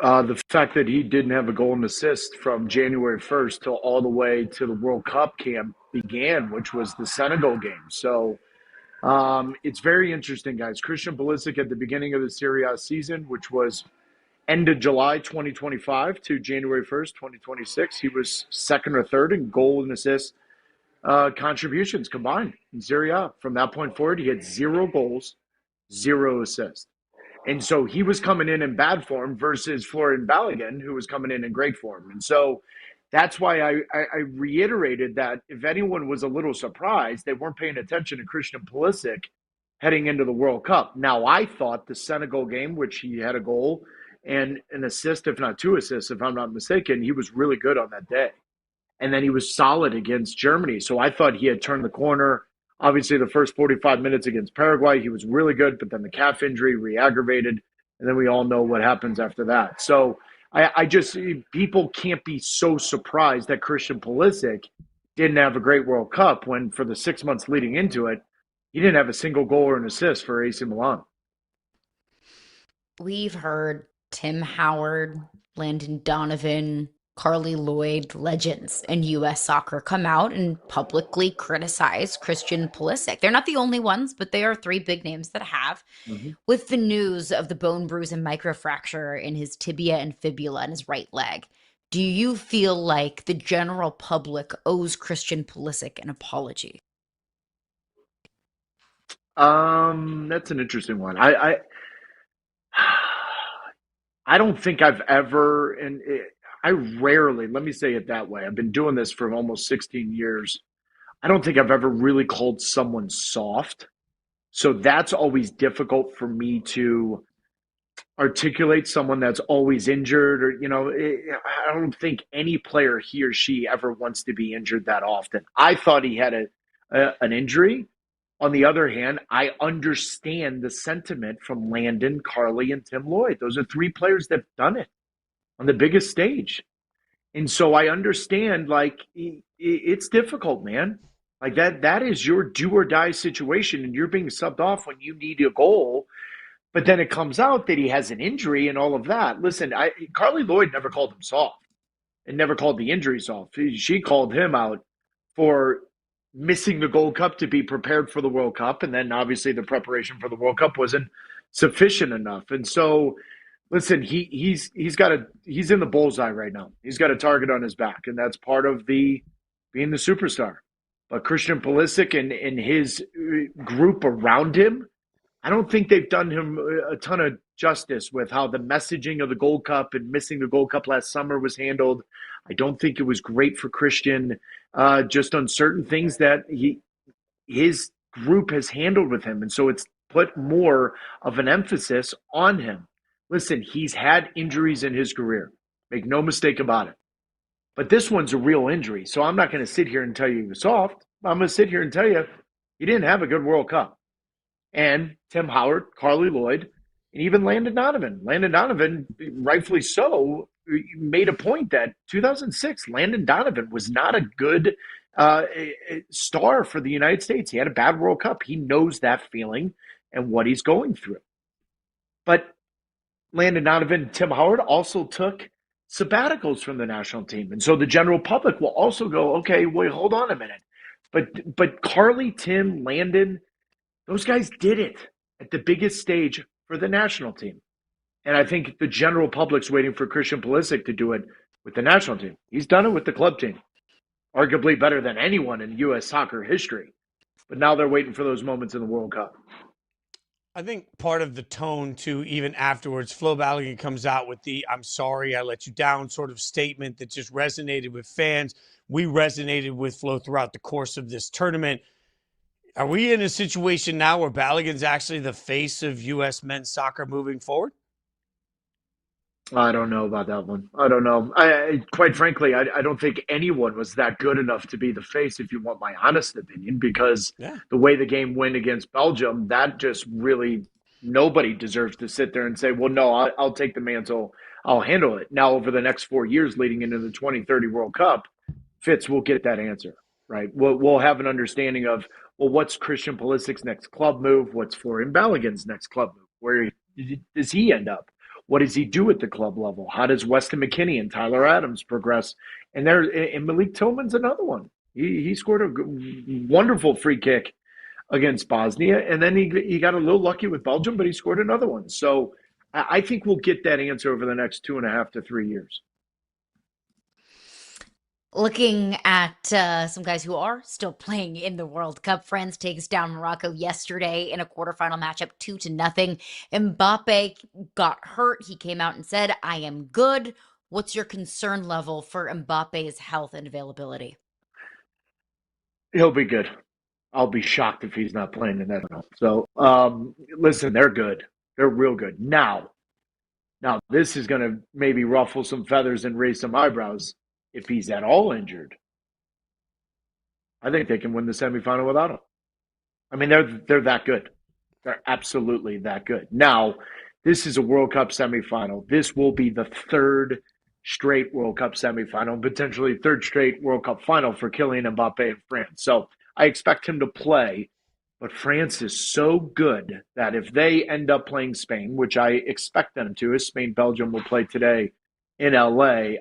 The fact that he didn't have a goal and assist from January 1st till all the way to the World Cup camp began, which was the Senegal game. So it's very interesting, guys. Christian Pulisic at the beginning of the Serie A season, which was end of July 2025 to January 1st, 2026, he was second or third in goal and assist contributions combined in Serie A. From that point forward, he had 0 goals, 0 assists. And so he was coming in bad form versus Folarin Balogun, who was coming in great form. And so that's why I reiterated that if anyone was a little surprised, they weren't paying attention to Christian Pulisic heading into the World Cup. Now, I thought the Senegal game, which he had a goal and an assist, if not 2 assists, if I'm not mistaken, he was really good on that day. And then he was solid against Germany. So I thought he had turned the corner. Obviously, the first 45 minutes against Paraguay, he was really good, but then the calf injury re-aggravated, and then we all know what happens after that. So I just, people can't be so surprised that Christian Pulisic didn't have a great World Cup when for the 6 months leading into it, he didn't have a single goal or an assist for AC Milan. We've heard Tim Howard, Landon Donovan, Carly Lloyd, legends in U.S. soccer, come out and publicly criticize Christian Pulisic. They're not the only ones, but they are three big names that have. Mm-hmm. With the news of the bone bruise and microfracture in his tibia and fibula in his right leg, do you feel like the general public owes Christian Pulisic an apology? That's an interesting one. I don't think I've ever, I rarely, let me say it that way. I've been doing this for almost 16 years. I don't think I've ever really called someone soft. So that's always difficult for me to articulate someone that's always injured or, I don't think any player he or she ever wants to be injured that often. I thought he had an injury. On the other hand, I understand the sentiment from Landon, Carly, and Tim Lloyd. Those are three players that have done it on the biggest stage. And so I understand, like, it's difficult, man. Like that is your do or die situation, and you're being subbed off when you need a goal. But then it comes out that he has an injury and all of that. Listen, Carly Lloyd never called him soft and never called the injury soft. She called him out for missing the Gold Cup to be prepared for the World Cup. And then obviously the preparation for the World Cup wasn't sufficient enough. And so, listen, he's in the bullseye right now. He's got a target on his back, and that's part of being the superstar. But Christian Pulisic and his group around him, I don't think they've done him a ton of justice with how the messaging of the Gold Cup and missing the Gold Cup last summer was handled. I don't think it was great for Christian, just on certain things that his group has handled with him. And so it's put more of an emphasis on him. Listen, he's had injuries in his career. Make no mistake about it. But this one's a real injury. So I'm not going to sit here and tell you he was soft. I'm going to sit here and tell you he didn't have a good World Cup. And Tim Howard, Carly Lloyd, and even Landon Donovan. Landon Donovan, rightfully so, made a point that 2006, Landon Donovan was not a good star for the United States. He had a bad World Cup. He knows that feeling and what he's going through. But Landon Donovan, Tim Howard also took sabbaticals from the national team. And so the general public will also go, okay, wait, hold on a minute. But Carly, Tim, Landon, those guys did it at the biggest stage for the national team. And I think the general public's waiting for Christian Pulisic to do it with the national team. He's done it with the club team, arguably better than anyone in U.S. soccer history. But now they're waiting for those moments in the World Cup. I think part of the tone, too, even afterwards, Flo Balogun comes out with the "I'm sorry, I let you down" sort of statement that just resonated with fans. We resonated with Flo throughout the course of this tournament. Are we in a situation now where Balogun's actually the face of U.S. men's soccer moving forward? I don't know about that one. I don't know. Quite frankly, I don't think anyone was that good enough to be the face, if you want my honest opinion, because the way the game went against Belgium, that just really, nobody deserves to sit there and say, well, no, I'll take the mantle. I'll handle it. Now, over the next 4 years leading into the 2030 World Cup, Fitz will get that answer, right? We'll have an understanding of, well, what's Christian Pulisic's next club move? What's Folarin Balogun's next club move? Where does he end up? What does he do at the club level? How does Weston McKennie and Tyler Adams progress? And Malik Tillman's another one. He scored a wonderful free kick against Bosnia, and then he got a little lucky with Belgium, but he scored another one. So I think we'll get that answer over the next 2.5 to 3 years. Looking at some guys who are still playing in the World Cup, France takes down Morocco yesterday in a quarterfinal matchup 2-0. Mbappe got hurt. He came out and said, "I am good." What's your concern level for Mbappe's health and availability? He'll be good. I'll be shocked if he's not playing in that. So, listen, they're good. They're real good. Now, this is going to maybe ruffle some feathers and raise some eyebrows. If he's at all injured, I think they can win the semifinal without him. I mean, they're that good. They're absolutely that good. Now, this is a World Cup semifinal. This will be the third straight World Cup semifinal, potentially third straight World Cup final for Kylian Mbappé and France. So I expect him to play, but France is so good that if they end up playing Spain, which I expect them to, as Spain-Belgium will play today in LA,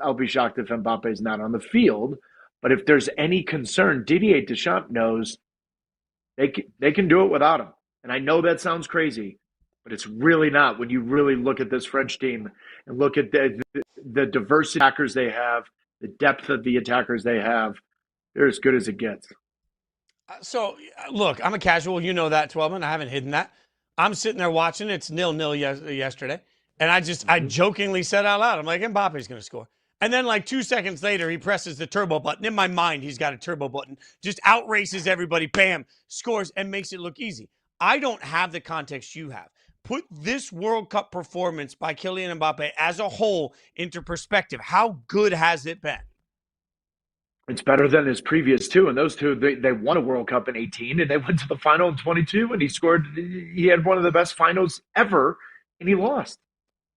I'll be shocked if Mbappe's not on the field. But if there's any concern, Didier Deschamps knows they can do it without him. And I know that sounds crazy, but it's really not when you really look at this French team and look at the diversity of attackers they have, the depth of the attackers they have. They're as good as it gets. So, look, I'm a casual. You know that, Twellman. I haven't hidden that. I'm sitting there watching. It's 0-0 yesterday. And I jokingly said out loud, I'm like, Mbappe's going to score. And then like 2 seconds later, he presses the turbo button. In my mind, he's got a turbo button. Just outraces everybody, bam, scores, and makes it look easy. I don't have the context you have. Put this World Cup performance by Kylian Mbappé as a whole into perspective. How good has it been? It's better than his previous two. And those two, they won a World Cup in 18, and they went to the final in 22, and he had one of the best finals ever, and he lost.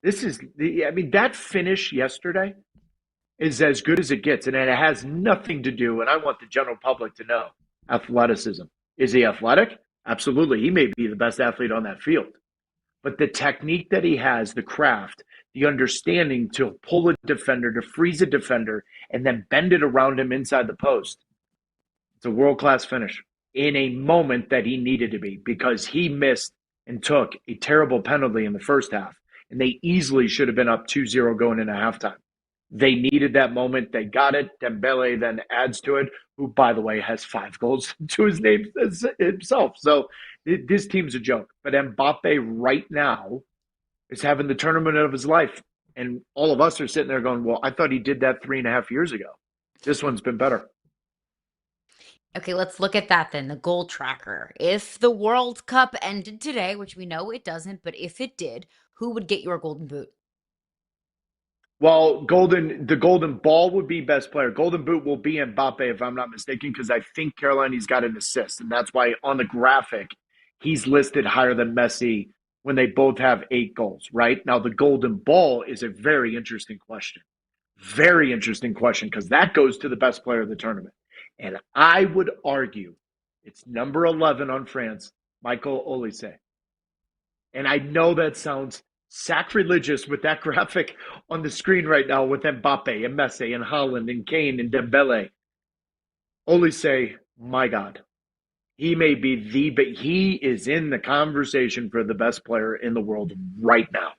That finish yesterday is as good as it gets. And it has nothing to do, and I want the general public to know, athleticism. Is he athletic? Absolutely. He may be the best athlete on that field. But the technique that he has, the craft, the understanding to pull a defender, to freeze a defender, and then bend it around him inside the post, it's a world-class finish in a moment that he needed to be, because he missed and took a terrible penalty in the first half. And they easily should have been up 2-0 going into halftime. They needed that moment. They got it. Dembele then adds to it, who, by the way, has 5 goals to his name himself. So this team's a joke. But Mbappe right now is having the tournament of his life. And all of us are sitting there going, well, I thought he did that 3.5 years ago. This one's been better. Okay, let's look at that then, the goal tracker. If the World Cup ended today, which we know it doesn't, but if it did, who would get your golden boot? Well, the golden ball would be best player. Golden boot will be Mbappe, if I'm not mistaken, because I think Carolina's got an assist. And that's why on the graphic, he's listed higher than Messi when they both have 8 goals, right? Now, the golden ball is a very interesting question. Very interesting question, because that goes to the best player of the tournament. And I would argue it's number 11 on France, Michael Olise. And I know that sounds sacrilegious with that graphic on the screen right now with Mbappe and Messi and Holland and Kane and Dembele. Olise, my God, he may be but he is in the conversation for the best player in the world right now.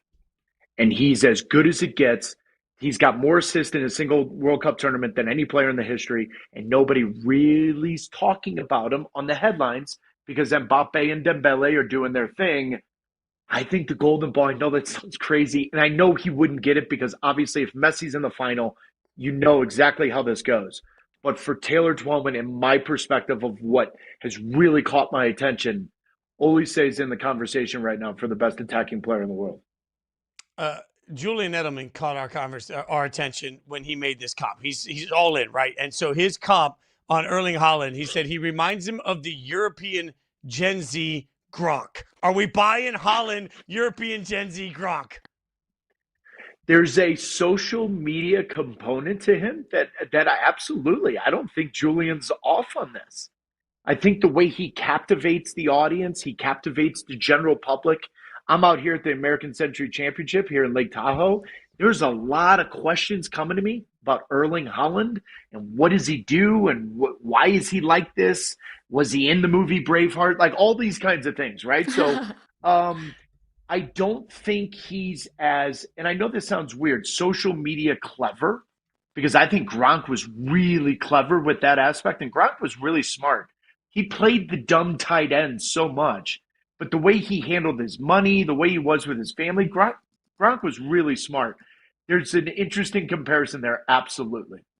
And he's as good as it gets. He's got more assists in a single World Cup tournament than any player in the history, and nobody really is talking about him on the headlines because Mbappe and Dembele are doing their thing. I think the golden ball, I know that sounds crazy, and I know he wouldn't get it because obviously if Messi's in the final, you know exactly how this goes. But for Taylor Twellman and my perspective of what has really caught my attention, Olise is in the conversation right now for the best attacking player in the world. Julian Edelman caught our attention when he made this comp. He's all in, right? And so his comp on Erling Holland, he said he reminds him of the European Gen Z Gronk. Are we buying Holland European Gen Z Gronk? There's a social media component to him that I don't think Julian's off on this. I think the way he captivates the audience, he captivates the general public. I'm out here at the American Century Championship here in Lake Tahoe. There's a lot of questions coming to me about Erling Holland and what does he do and why is he like this? Was he in the movie Braveheart? Like all these kinds of things, right? So I don't think he's as, and I know this sounds weird, social media clever, because I think Gronk was really clever with that aspect, and Gronk was really smart. He played the dumb tight end so much, but the way he handled his money, the way he was with his family, Gronk was really smart. There's an interesting comparison there, absolutely.